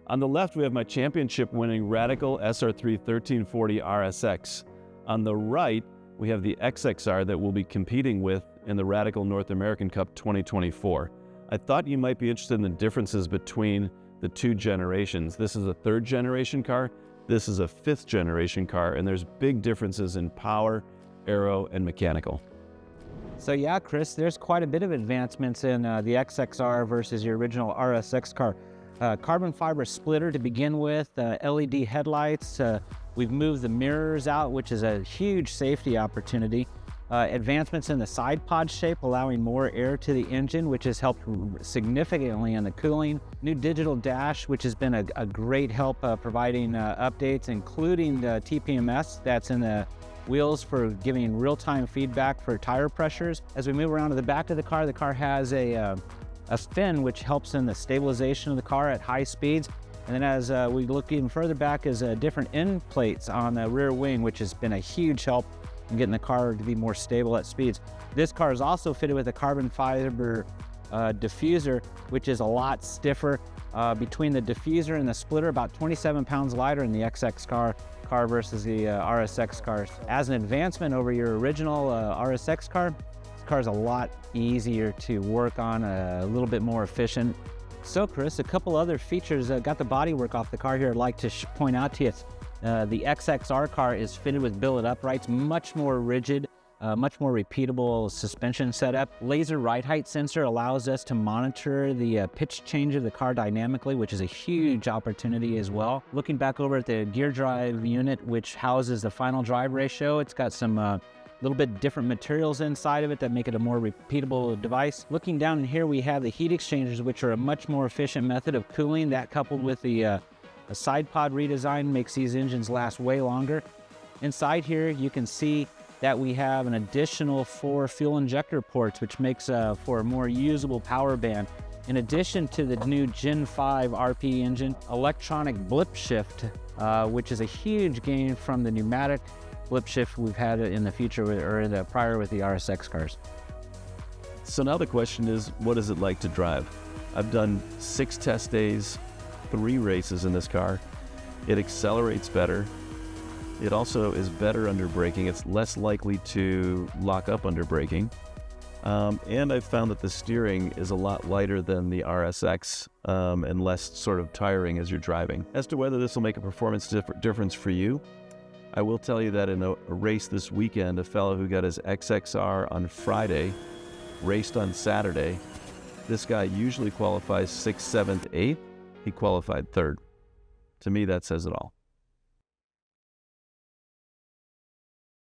On the left, we have my championship-winning Radical SR3 1340 RSX. On the right, we have the XXR that we'll be competing with in the Radical North American Cup 2024. I thought you might be interested in the differences between the two generations. This is a third-generation car. This is a fifth-generation car, and there's big differences in power, aero, and mechanical. So yeah, Chris, there's quite a bit of advancements in the XXR versus your original RSX car. Carbon fiber splitter to begin with, LED headlights. We've moved the mirrors out, which is a huge safety opportunity. Advancements in the side pod shape, allowing more air to the engine, which has helped significantly in the cooling. New digital dash, which has been a great help providing updates, including the TPMS that's in the wheels for giving real-time feedback for tire pressures. As we move around to the back of the car has a fin which helps in the stabilization of the car at high speeds. And then as we look even further back is different end plates on the rear wing, which has been a huge help in getting the car to be more stable at speeds. This car is also fitted with a carbon fiber diffuser, which is a lot stiffer. Between the diffuser and the splitter, about 27 pounds lighter in the XX car versus the RSX cars. As an advancement over your original RSX car, this car is a lot easier to work on, a little bit more efficient. So Chris, a couple other features, got the bodywork off the car here I'd like to point out to you. The XXR car is fitted with billet uprights, much more rigid, much more repeatable suspension setup. Laser ride height sensor allows us to monitor the pitch change of the car dynamically, which is a huge opportunity as well. Looking back over at the gear drive unit, which houses the final drive ratio, it's got some little bit different materials inside of it that make it a more repeatable device. Looking down in here, we have the heat exchangers, which are a much more efficient method of cooling. That coupled with the side pod redesign makes these engines last way longer. Inside here, you can see that we have an additional 4 fuel injector ports, which makes for a more usable power band. In addition to the new Gen 5 RP engine, electronic blip shift, which is a huge gain from the pneumatic blip shift we've had in the future or in the prior with the RSX cars. So now the question is, what is it like to drive? I've done 6 test days, 3 races in this car. It accelerates better. It also is better under braking. It's less likely to lock up under braking. And I've found that the steering is a lot lighter than the RSX and less sort of tiring as you're driving. As to whether this will make a performance difference for you, I will tell you that in a race this weekend, a fellow who got his XXR on Friday raced on Saturday. This guy usually qualifies 6th, 7th, 8th. He qualified 3rd. To me, that says it all.